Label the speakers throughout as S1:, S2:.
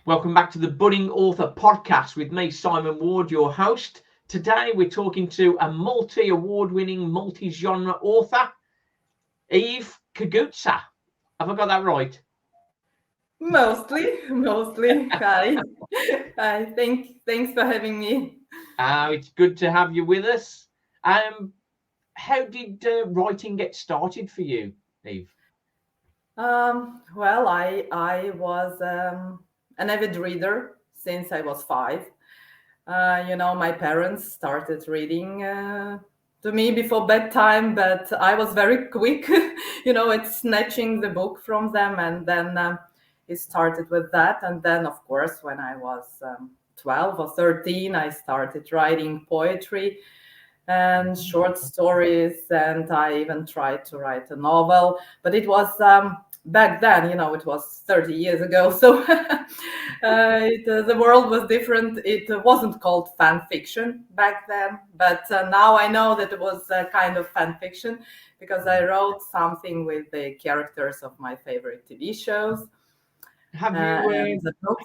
S1: Welcome back to the Budding Author Podcast with me, Simon Ward, your host. Today we're talking to a multi-award-winning, multi-genre author, Eve Koguce. Have I got that right?
S2: Mostly. Hi. Hi. Thanks for having me.
S1: It's good to have you with us. How did writing get started for you, Eve?
S2: Well, I was an avid reader since I was 5. My parents started reading to me before bedtime, but I was very quick, at snatching the book from them, and then it started with that. And then, of course, when I was 12 or 13, I started writing poetry and short stories, and I even tried to write a novel. But it was back then, it was 30 years ago, so the world was different. It wasn't called fan fiction back then, but now I know that it was a kind of fan fiction because I wrote something with the characters of my favorite TV shows
S1: Have
S2: and
S1: you
S2: the books.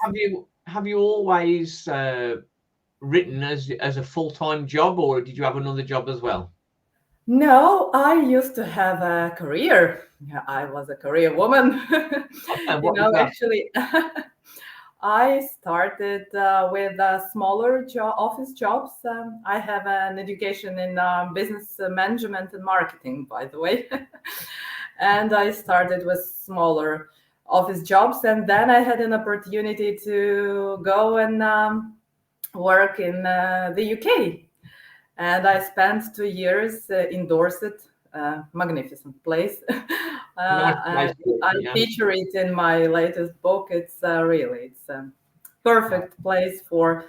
S1: have you always written as a full-time job, or did you have another job as well?
S2: No, I used to have a career. Yeah, I was a career woman.
S1: And what was that?
S2: Actually, I started with smaller office jobs. I have an education in business management and marketing, by the way. And I started with smaller office jobs. And then I had an opportunity to go and work in the UK, and I spent 2 years in Dorset, magnificent place.
S1: Nice place to
S2: I
S1: be, yeah.
S2: feature it in my latest book. It's a
S1: Wow.
S2: perfect place for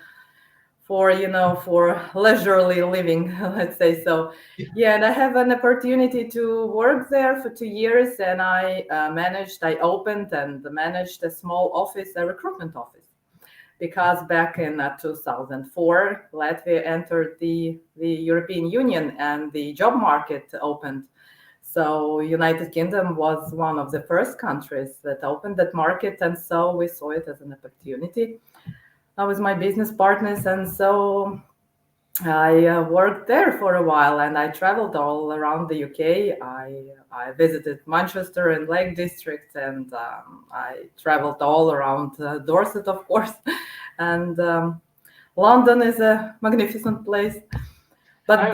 S2: leisurely living, let's say so. Yeah, and I have an opportunity to work there for 2 years, and I opened and managed a small office, a recruitment office, because back in 2004, Latvia entered the European Union and the job market opened. So United Kingdom was one of the first countries that opened that market, and so we saw it as an opportunity with my business partners, and so I worked there for a while, and I traveled all around the UK. I visited Manchester and Lake District, and I traveled all around Dorset, of course. And London is a magnificent place. But
S1: Oh,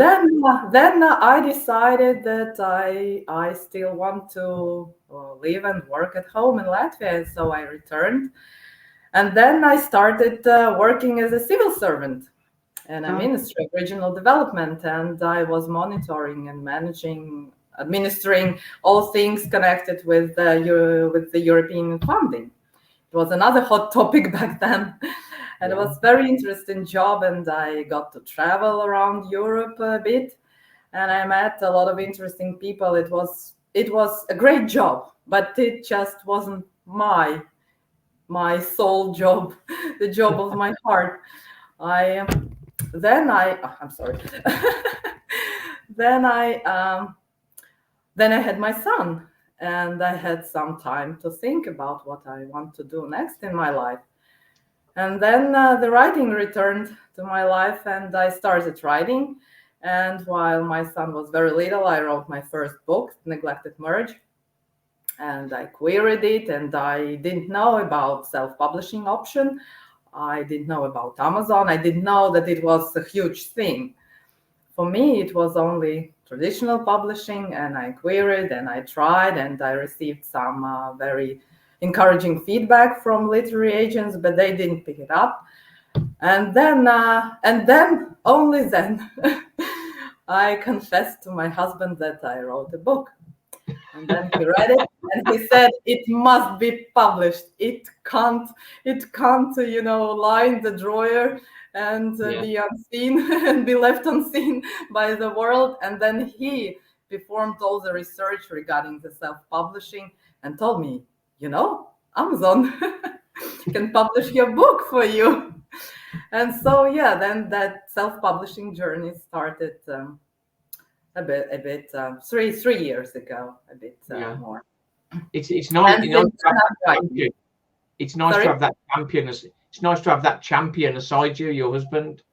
S2: then I decided that I still want to live and work at home in Latvia, and so I returned. And then I started working as a civil servant in a
S1: oh,
S2: ministry of regional development, and I was monitoring and managing, administering all things connected with with the European funding. It was another hot topic back then, and it
S1: yeah.
S2: was very interesting job. And I got to travel around Europe a bit, and I met a lot of interesting people. It was a great job, but it just wasn't my sole job, the job of my heart. I I'm sorry. then I then I had my son, and I had some time to think about what I want to do next in my life. And then the writing returned to my life, and I started writing. And while my son was very little, I wrote my first book, Neglected Marriage, and I queried it, and I didn't know about self-publishing option. I didn't know about Amazon. I didn't know that it was a huge thing. For me, it was only traditional publishing, and I queried and I tried, and I received some very encouraging feedback from literary agents, but they didn't pick it up. And then only then, I confessed to my husband that I wrote a book. And then he read it, and he said it must be published. It can't lie in the drawer and
S1: Yeah.
S2: be unseen and be left unseen by the world. And then he performed all the research regarding the self-publishing and told me, Amazon can publish your book for you. And so, yeah, then that self-publishing journey started three years ago, a bit
S1: Yeah.
S2: more.
S1: It's nice.
S2: And
S1: You know,
S2: since then, I'm
S1: thank
S2: writing.
S1: you. It's nice
S2: Sorry?
S1: to have that champion. It's nice to have that champion aside you, your husband.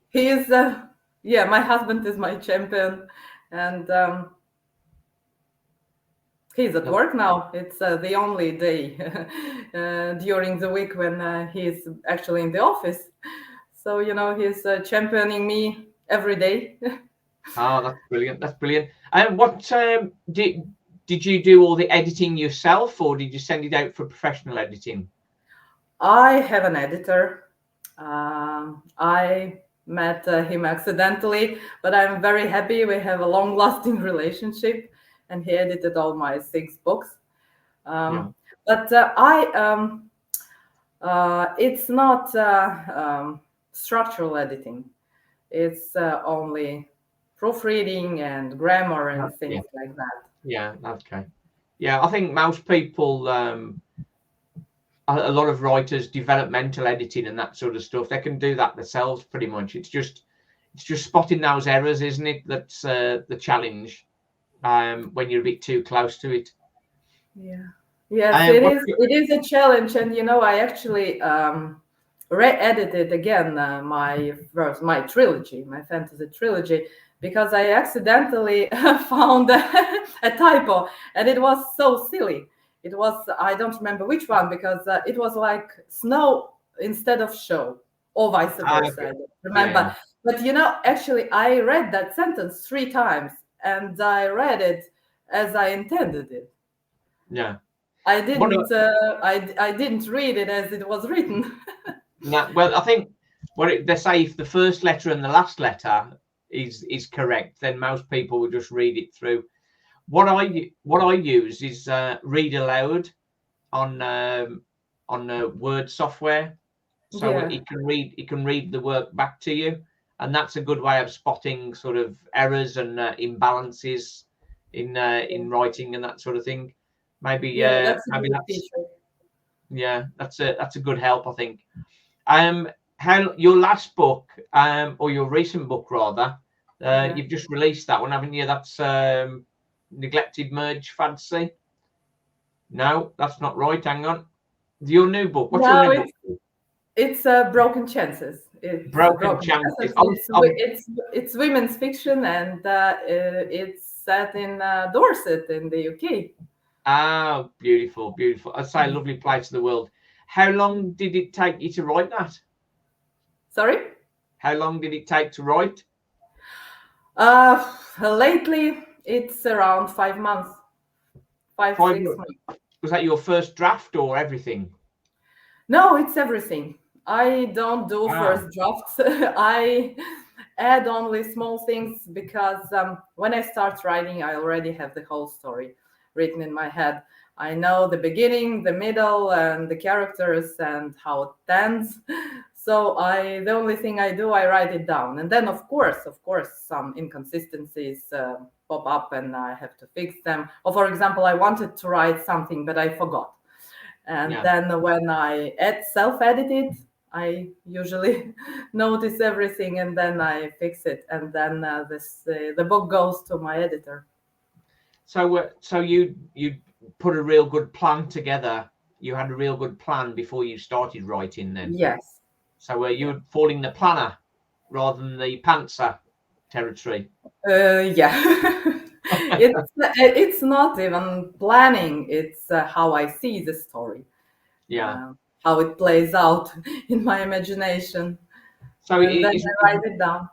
S2: He is, yeah, my husband is my champion, and he's at work now. It's the only day during the week when he's actually in the office. So, he's championing me every day.
S1: Oh, that's brilliant. That's brilliant. And what did you do all the editing yourself, or did you send it out for professional editing?
S2: I have an editor. I met him accidentally, but I'm very happy. We have a long-lasting relationship, and he edited all my 6 books.
S1: Yeah.
S2: But it's not structural editing. It's only proofreading and grammar and things like that.
S1: Yeah. Okay. Yeah, I think most people, a lot of writers, developmental editing and that sort of stuff, they can do that themselves pretty much. It's just spotting those errors, isn't it? That's the challenge when you're a bit too close to it.
S2: Yeah. Yes, it is. It is a challenge, and I actually re-edited again my trilogy, my fantasy trilogy, because I accidentally found a typo, and it was so silly. It was, I don't remember which one, because it was like snow instead of show, or vice versa. I don't remember. Yeah. But actually, I read that sentence 3 times, and I read it as I intended it.
S1: Yeah.
S2: I didn't. I didn't read it as it was written.
S1: No, well, I think they say if the first letter and the last letter is correct, then most people will just read it through. What I use is read aloud on Word software, so it can read the work back to you, and that's a good way of spotting sort of errors and imbalances in writing and that sort of thing. Maybe that's a good help, I think. How your last book, or your recent book rather, you've just released that one, haven't you? That's Neglected Merge Fantasy. No, that's not right. Hang on. Your new book. What's your new book?
S2: It's Broken Chances. It's
S1: Broken Chances.
S2: It's women's fiction, and it's set in Dorset in the UK.
S1: Ah, beautiful, beautiful. I'd say a lovely place in the world. How long did it take you to write that?
S2: Sorry?
S1: How long did it take to write?
S2: Lately, it's around 5 months. 5, 6 months.
S1: Was that your first draft or everything?
S2: No, it's everything. I don't do first drafts. I add only small things, because when I start writing, I already have the whole story written in my head. I know the beginning, the middle, and the characters and how it ends. So the only thing I do, I write it down. And then, of course, some inconsistencies pop up and I have to fix them. Or, for example, I wanted to write something, but I forgot. And then when I self-edit it, I usually notice everything, and then I fix it. And then the book goes to my editor.
S1: So you put a real good plan together. You had a real good plan before you started writing then?
S2: Yes.
S1: So you're falling the planner rather than the pantser territory?
S2: Yeah. It's not even planning. It's how I see the story.
S1: Yeah.
S2: How it plays out in my imagination.
S1: So
S2: then I write it down.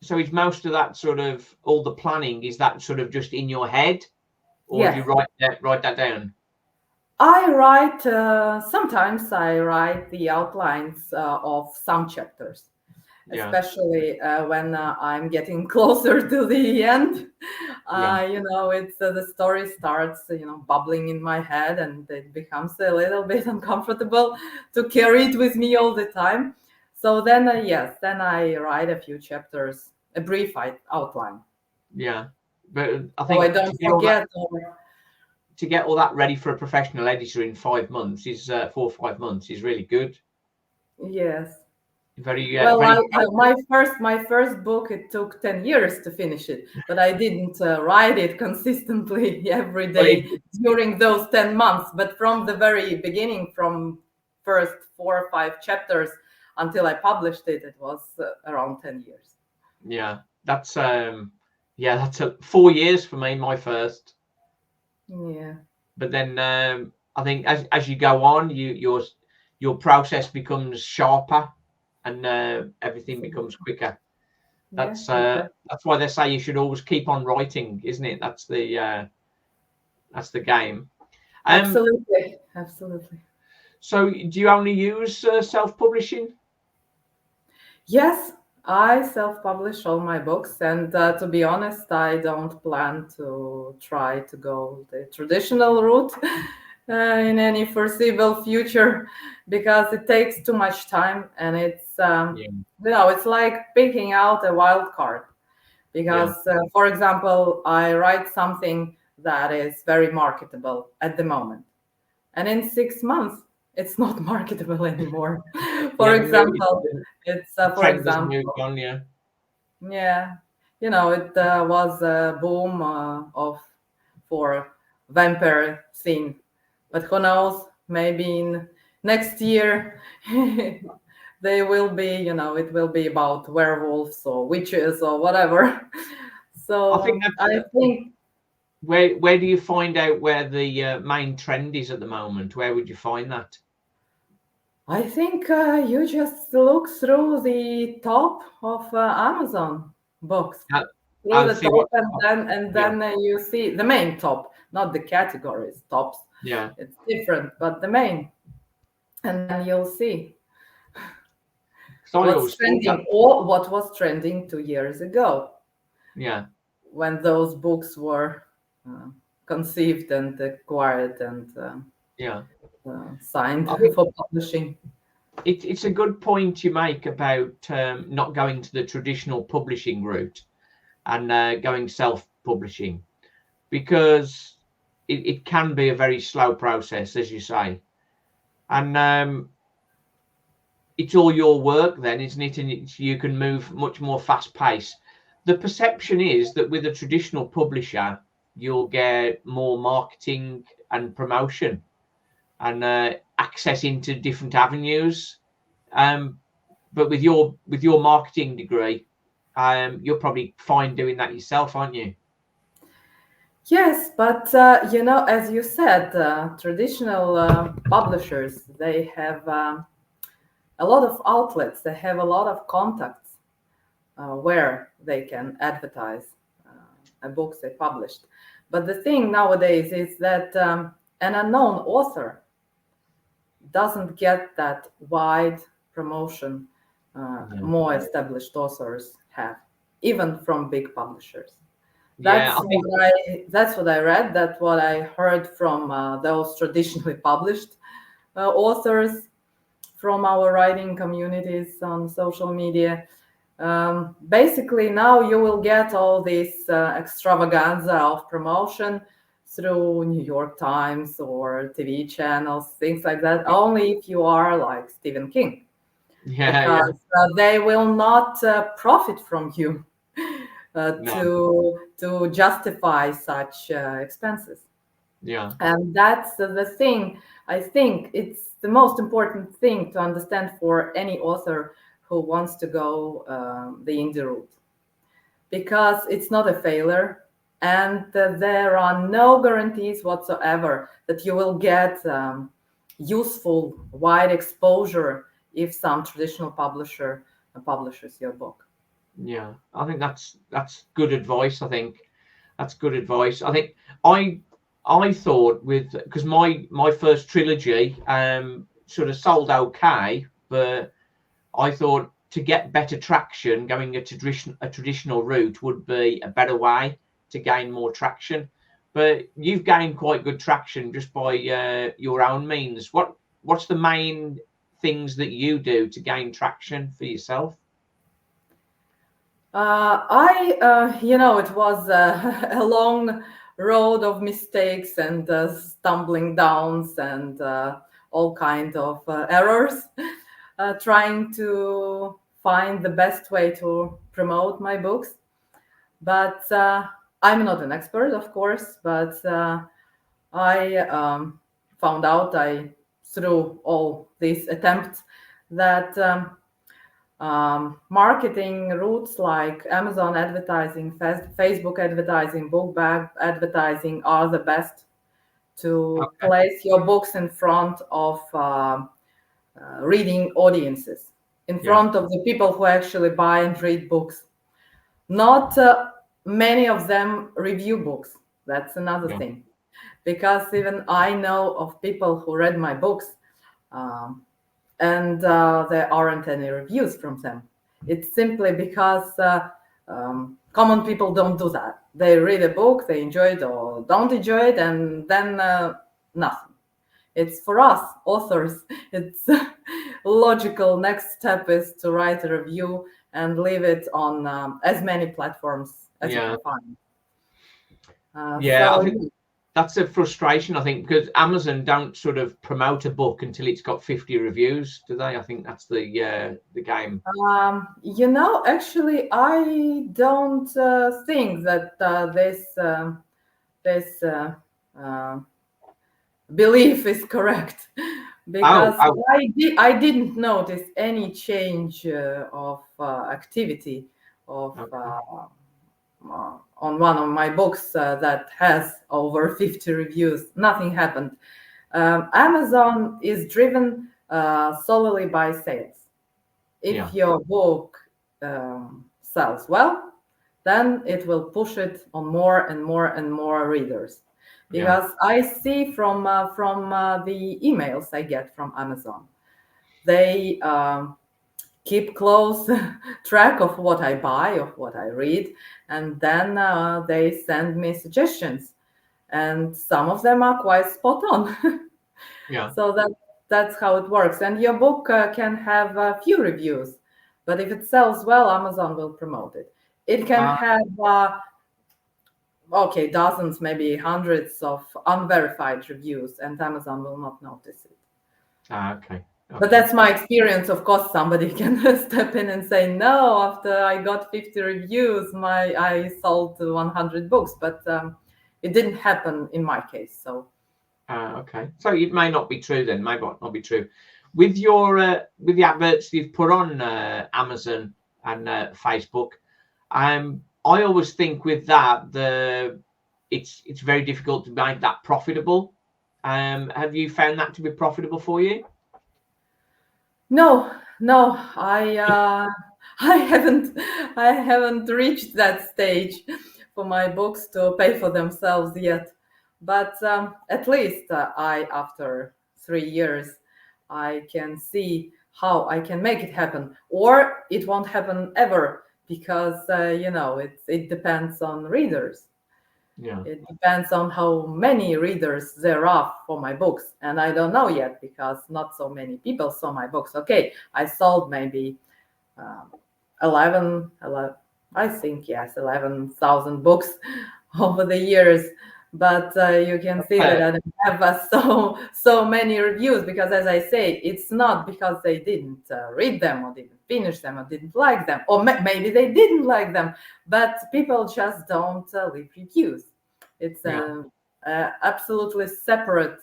S1: So is most of that sort of all the planning, is that sort of just in your head, or do you write that down?
S2: I write, sometimes I write the outlines of some chapters, especially when I'm getting closer to the end. It's the story starts, bubbling in my head, and it becomes a little bit uncomfortable to carry it with me all the time. So then, then I write a few chapters, a brief outline.
S1: Yeah, but I think
S2: I don't forget.
S1: To get all that ready for a professional editor in 5 months is 4 or 5 months is really good.
S2: Yes. Well,
S1: very
S2: my first book, it took 10 years to finish it, but I didn't write it consistently every
S1: well,
S2: day during those 10 months. But from the very beginning, from first 4 or 5 chapters until I published it, it was around 10 years.
S1: yeah, that's 4 years for me, my first.
S2: Yeah.
S1: But then I think as you go on, your process becomes sharper, and everything becomes quicker.
S2: Yeah, exactly.
S1: That's why they say you should always keep on writing, isn't it? That's the game.
S2: Absolutely. Absolutely.
S1: So do you only use self-publishing?
S2: Yes, I self-publish all my books, and to be honest, I don't plan to try to go the traditional route in any foreseeable future because it takes too much time, and it's
S1: Yeah,
S2: it's like picking out a wild card.
S1: yeah.
S2: Because, for example, I write something that is very marketable at the moment, and in 6 months, it's not marketable anymore.
S1: Yeah,
S2: For example, it's
S1: the
S2: for
S1: trend has moved
S2: example,
S1: on. Yeah,
S2: yeah, it was a boom of for vampire scene, but who knows? Maybe in next year they will be, it will be about werewolves or witches or whatever.
S1: I think
S2: So
S1: that's
S2: I think
S1: where do you find out where the main trend is at the moment? Where would you find that?
S2: you just look through the top of Amazon books,
S1: Uh,
S2: through
S1: I'll
S2: the
S1: see
S2: top,
S1: what. Yeah,
S2: and then you see the main top, not the categories tops.
S1: yeah.
S2: It's different, but the main, and then you'll see
S1: So I
S2: what's
S1: always thought that.
S2: trending or what was trending 2 years ago
S1: Yeah,
S2: when those books were uh, conceived and acquired and
S1: yeah.
S2: signed
S1: I think
S2: for publishing.
S1: it's a good point you make about not going to the traditional publishing route and going self-publishing, because it can be a very slow process, as you say, and it's all your work then, isn't it? And you can move much more fast pace. The perception is that with a traditional publisher, you'll get more marketing and promotion and access into different avenues. Um, but with your marketing degree, you're probably fine doing that yourself, aren't you?
S2: Yes, but as you said, traditional publishers, they have a lot of outlets, they have a lot of contacts where they can advertise books they published. But the thing nowadays is that an unknown author doesn't get that wide promotion
S1: Yeah,
S2: more established authors have, even from big publishers.
S1: yeah. I think
S2: That's what I read. That's what I heard from those traditionally published authors from our writing communities on social media. Basically, now you will get all this extravaganza of promotion through New York Times or TV channels, things like that, only if you are like Stephen King,
S1: yeah, yeah.
S2: because they will not profit from you
S1: No,
S2: to justify such expenses.
S1: yeah,
S2: And that's the thing. I think it's the most important thing to understand for any author who wants to go the indie route, because it's not a failure, and there are no guarantees whatsoever that you will get useful wide exposure if some traditional publisher publishes your book.
S1: yeah. I think that's good advice. I think that's good advice. I think I I thought with because my first trilogy sort of sold okay, but I thought to get better traction, going a traditional route would be a better way to gain more traction. But you've gained quite good traction just by your own means. What's the main things that you do to gain traction for yourself?
S2: It was a long road of mistakes and stumbling downs and all kind of errors. trying to find the best way to promote my books. But I'm not an expert, of course, but I found out through all these attempts that marketing routes like Amazon advertising, Facebook advertising, book bag advertising are the best to place your books in front of reading audiences, in front of the people who actually buy and read books. Not many of them review books. That's another thing. Because even I know of people who read my books and there aren't any reviews from them. It's simply because common people don't do that. They read a book, they enjoy it or don't enjoy it, and then nothing. It's for us, authors, it's logical next step is to write a review and leave it on as many platforms as you can find.
S1: I think that's a frustration, I think, because Amazon don't sort of promote a book until it's got 50 reviews, do they? I think that's the game.
S2: Actually, I don't think that this belief is correct, because I didn't notice any change of activity of on one of my books that has over 50 reviews. Nothing happened. Amazon is driven solely by sales. If your book sells well, then it will push it on more and more and more readers. Because I see from the emails I get from Amazon, they keep close track of what I buy, of what I read, and then they send me suggestions, and some of them are quite spot on. So that's how it works. And your book can have a few reviews, but if it sells well, Amazon will promote it. It can have dozens, maybe hundreds of unverified reviews, and Amazon will not notice it.
S1: Okay.
S2: But that's my experience. Of course, somebody can step in and say, no, after I got 50 reviews, I sold 100 books. But it didn't happen in my case. So.
S1: Okay. So it may not be true then. May not be true. With your with the adverts you've put on Amazon and Facebook, I always think with that it's very difficult to make that profitable. Have you found that to be profitable for you?
S2: No, I haven't reached that stage for my books to pay for themselves yet. But at least after 3 years, I can see how I can make it happen, or it won't happen ever, because it depends on readers. It depends on how many readers there are for my books. And I don't know yet, because not so many people saw my books. Okay, I sold maybe 11,000 books over the years. But you can see that I don't have so many reviews, because, as I say, it's not because they didn't read them or didn't finish them or didn't like them, or maybe they didn't like them, but people just don't leave reviews. It's an absolutely separate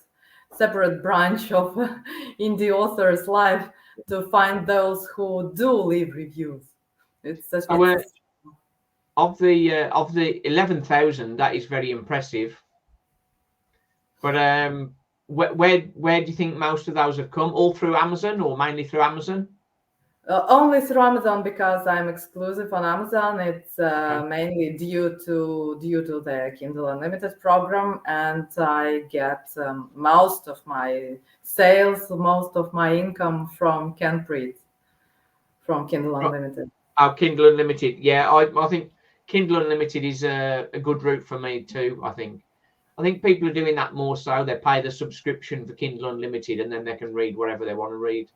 S2: branch of indie author's life to find those who do leave reviews.
S1: Of the 11,000, that is very impressive. But where do you think most of those have come? All through Amazon, or mainly through Amazon?
S2: Only through Amazon, because I'm exclusive on Amazon. It's mainly due to the Kindle Unlimited program, and I get most of my sales, most of my income from Canprint, from Kindle Unlimited.
S1: Oh, Kindle Unlimited. Yeah, I think Kindle Unlimited is a good route for me too. I think people are doing that more so. They pay the subscription for Kindle Unlimited, and then they can read whatever they want to read.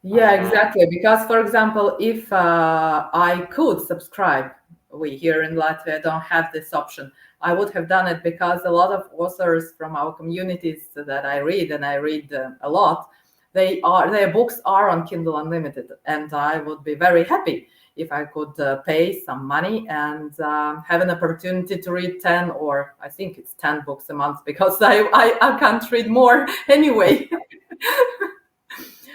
S2: Yeah, exactly. Because, for example, if I could subscribe, we here in Latvia don't have this option. I would have done it, because a lot of authors from our communities that I read, and I read a lot, their books are on Kindle Unlimited, and I would be very happy if I could pay some money and have an opportunity to read 10, or I think it's 10 books a month, because I can't read more anyway.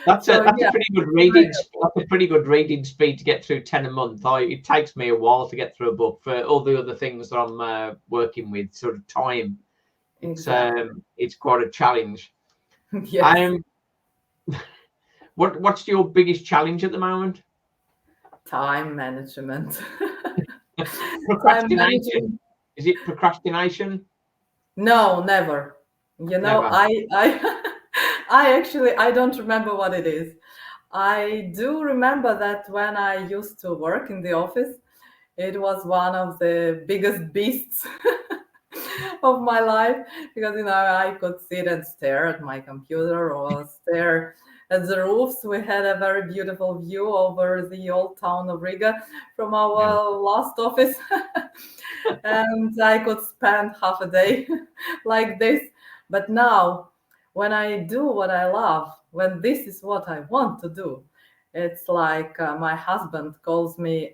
S1: That's
S2: So
S1: a
S2: yeah,
S1: pretty good reading. That's a pretty good reading speed to get through 10 a month. It takes me a while to get through a book for all the other things that I'm working with. Sort of time.
S2: exactly.
S1: It's quite a challenge.
S2: Yes,
S1: What's your biggest challenge at the moment?
S2: time management. Time
S1: Procrastination.
S2: management.
S1: Is it procrastination?
S2: No, never. You know,
S1: Never.
S2: I I actually I don't remember what it is. I do remember that when I used to work in the office, it was one of the biggest beasts of my life, because I could sit and stare at my computer or stare at the roofs. We had a very beautiful view over the old town of Riga from
S1: Yeah.
S2: our last office. And I could spend half a day like this. But now, when I do what I love, when this is what I want to do, it's like my husband calls me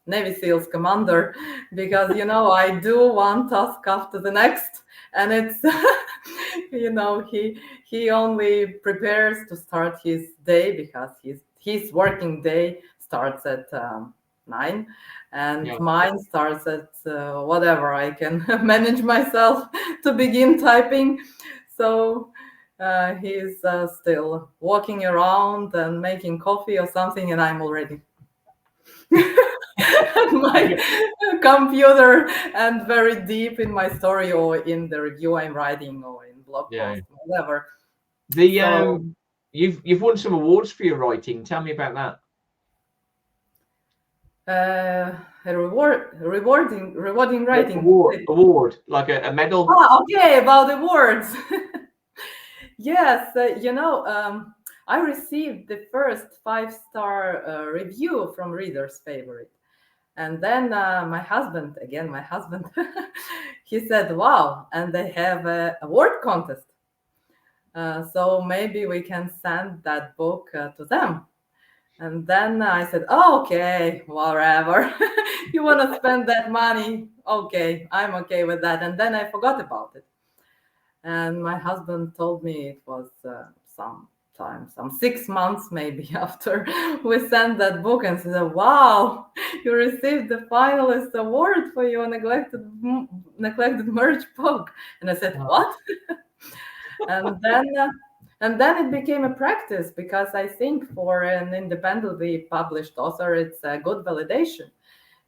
S2: Navy SEALs commander, because I do one task after the next, and it's he only prepares to start his day, because his working day starts at 9, and
S1: Yeah.
S2: mine starts at whatever I can manage myself to begin typing. So he's still walking around and making coffee or something, and I'm already at my computer and very deep in my story, or in the review I'm writing, or in blog
S1: Yeah.
S2: post, whatever.
S1: The
S2: So
S1: you've won some awards for your writing. Tell me about that.
S2: a rewarding
S1: Yeah,
S2: writing.
S1: award, like a medal.
S2: Okay, about awards. Yes, I received the first 5-star review from Reader's Favorite. And then my husband, he said, wow, and they have a award contest. So maybe we can send that book to them. And then I said, oh, okay, whatever. You want to spend that money? Okay, I'm okay with that. And then I forgot about it. And my husband told me it was some 6 months maybe after we sent that book, and said, wow, you received the finalist award for your neglected merge book. And I said, what? and then uh, and then it became a practice, because I think for an independently published author, it's a good validation,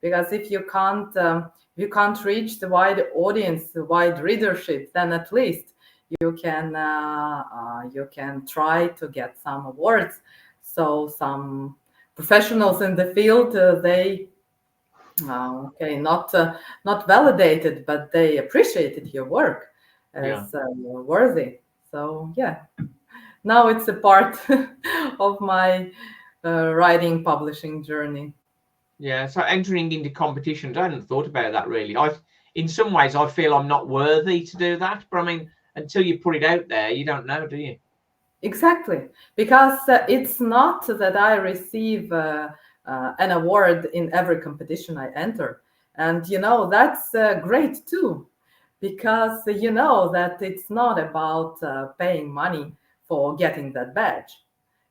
S2: because if you can't reach the wide audience, the wide readership, then at least you can try to get some awards. So some professionals in the field, they okay, not validated, but they appreciated your work
S1: Yeah.
S2: as worthy. So yeah, now it's a part of my writing publishing journey.
S1: Yeah. So entering into competitions, I hadn't thought about that really. In some ways, I feel I'm not worthy to do that. But I mean, until you put it out there, you don't know, do you?
S2: Exactly, because it's not that I receive an award in every competition I enter. And that's great too, because you know that it's not about paying money for getting that badge.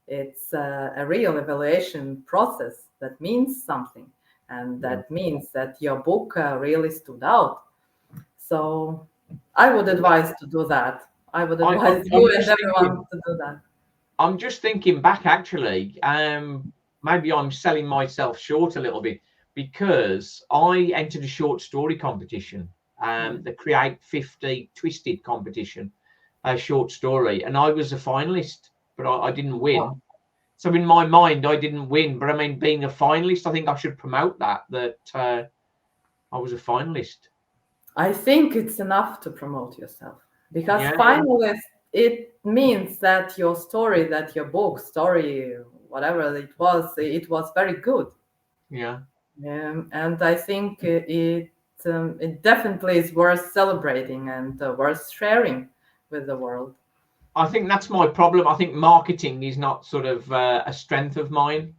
S2: It's a real evaluation process that means something, and
S1: Yeah.
S2: that means that your book really stood out. So I would advise to do that. I would advise
S1: I'm
S2: you and
S1: just
S2: everyone
S1: thinking.
S2: to do that.
S1: I'm just thinking back actually. Maybe I'm selling myself short a little bit because I entered a short story competition,
S2: Mm.
S1: the Create 50 Twisted competition, a short story, and I was a finalist, but I didn't
S2: Wow.
S1: win. So in my mind, I didn't win. But I mean, being a finalist, I think I should promote that I was a finalist.
S2: I think it's enough to promote yourself, because
S1: Yeah, yeah,
S2: finalist, it means that your story, that your book story, whatever it was very good.
S1: yeah.
S2: And I think it definitely is worth celebrating and worth sharing with the world.
S1: I think that's my problem. I think marketing is not sort of a strength of mine.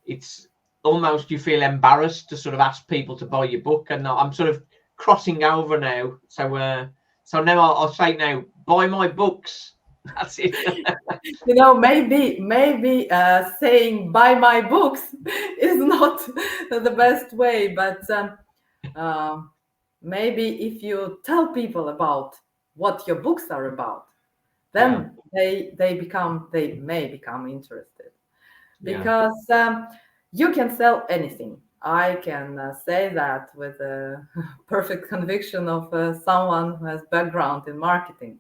S1: It's almost you feel embarrassed to sort of ask people to buy your book, and I'm sort of crossing over now. So now I'll say now, buy my books. That's it.
S2: Maybe saying buy my books is not the best way, but maybe if you tell people about what your books are about, then they may become interested, because you can sell anything. I can say that with a perfect conviction of someone who has background in marketing.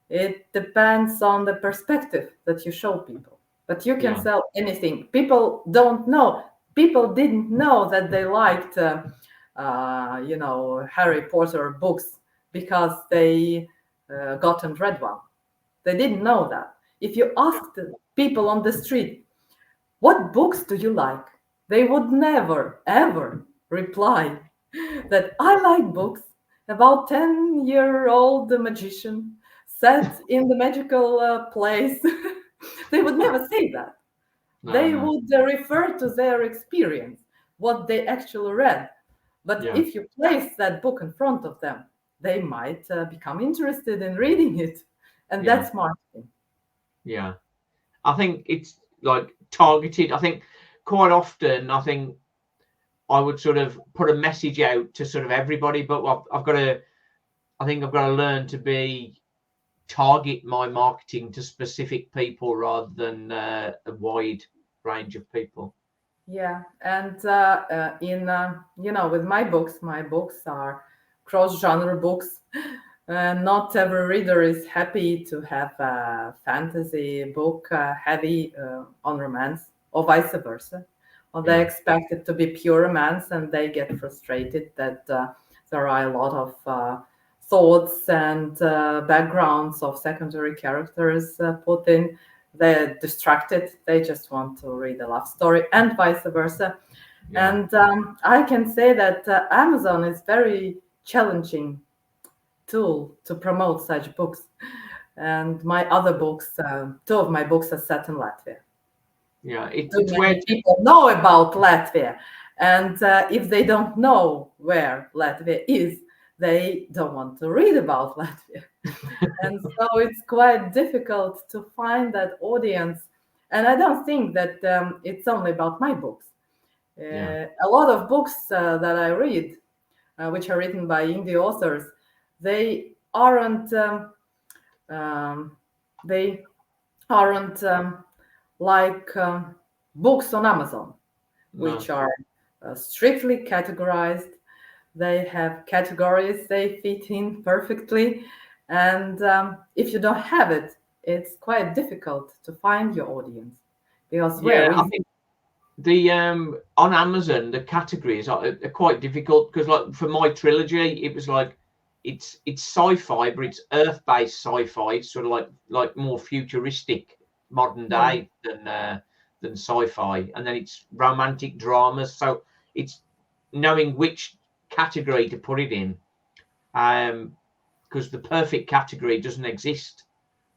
S2: It depends on the perspective that you show people. But you can sell anything. People don't know. People didn't know that they liked, Harry Potter books because they got and read one. They didn't know that. If you asked people on the street, what books do you like? They would never, ever reply that I like books about 10-year-old magician set in the magical place. They would never say that. They would refer to their experience, what they actually read. But if you place that book in front of them, they might become interested in reading it. And that's marketing.
S1: Yeah. I think it's like targeted. I think quite often, I think I would sort of put a message out to sort of everybody, but I've got to learn to target my marketing to specific people rather than a wide range of people.
S2: Yeah, and with my books are cross-genre books. Not every reader is happy to have a fantasy book heavy on romance, or vice versa. Or they expect it to be pure romance, and they get frustrated that there are a lot of thoughts and backgrounds of secondary characters put in. They're distracted. They just want to read a love story, and vice versa. And I can say that Amazon is very challenging tool to promote such books. And my other books, two of my books are set in Latvia.
S1: Yeah, it's where
S2: people know about Latvia, and if they don't know where Latvia is, they don't want to read about Latvia. And so it's quite difficult to find that audience. And I don't think that it's only about my books. A lot of books that I read, which are written by indie authors, they aren't like books on Amazon, which are strictly categorized. They have categories they fit in perfectly. And if you don't have it, it's quite difficult to find your audience. Because
S1: I think the on Amazon the categories are quite difficult, because like for my trilogy, it was like it's sci-fi, but it's earth-based sci-fi. It's sort of like more futuristic, modern day than sci-fi, and then it's romantic dramas. So it's knowing which category to put it in, because the perfect category doesn't exist.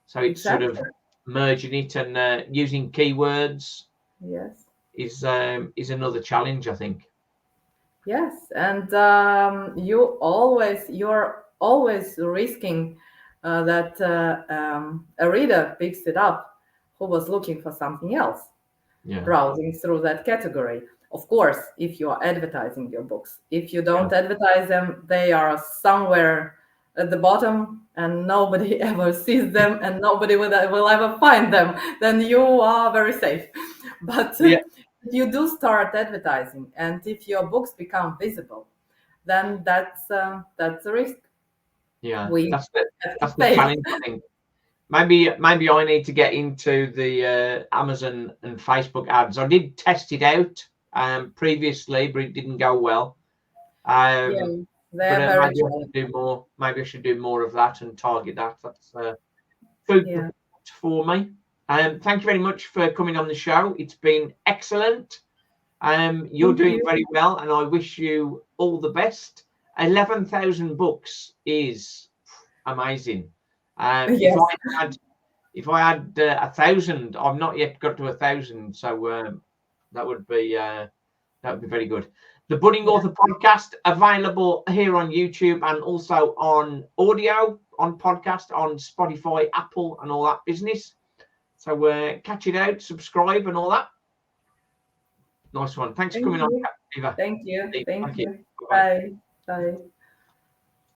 S1: So it's sort of merging it and using keywords.
S2: Yes,
S1: is another challenge, I think.
S2: Yes, and you're always risking that a reader picks it up who was looking for something else, browsing through that category. Of course, if you are advertising your books. If you don't advertise them, they are somewhere at the bottom and nobody ever sees them and nobody will ever find them. Then you are very safe. But you do start advertising, and if your books become visible, then that's a risk.
S1: Yeah, that's the challenge, I think. Maybe I need to get into the Amazon and Facebook ads. I did test it out previously, but it didn't go well.
S2: They're very
S1: maybe I should do more. Maybe I should do more of that and target that. That's food for me. Thank you very much for coming on the show. It's been excellent. You're doing very well, and I wish you all the best. 11,000 books is amazing.
S2: Yes.
S1: If I had 1,000, I've not yet got to 1,000, so that would be very good. The Budding Author podcast available here on YouTube and also on audio, on podcast, on Spotify, Apple, and all that business. So catch it out, subscribe, and all that. Nice one. Thanks for coming on, Eva.
S2: Thank you.
S1: Thank
S2: Thank
S1: you.
S2: you.
S1: Bye.
S2: Bye. Bye.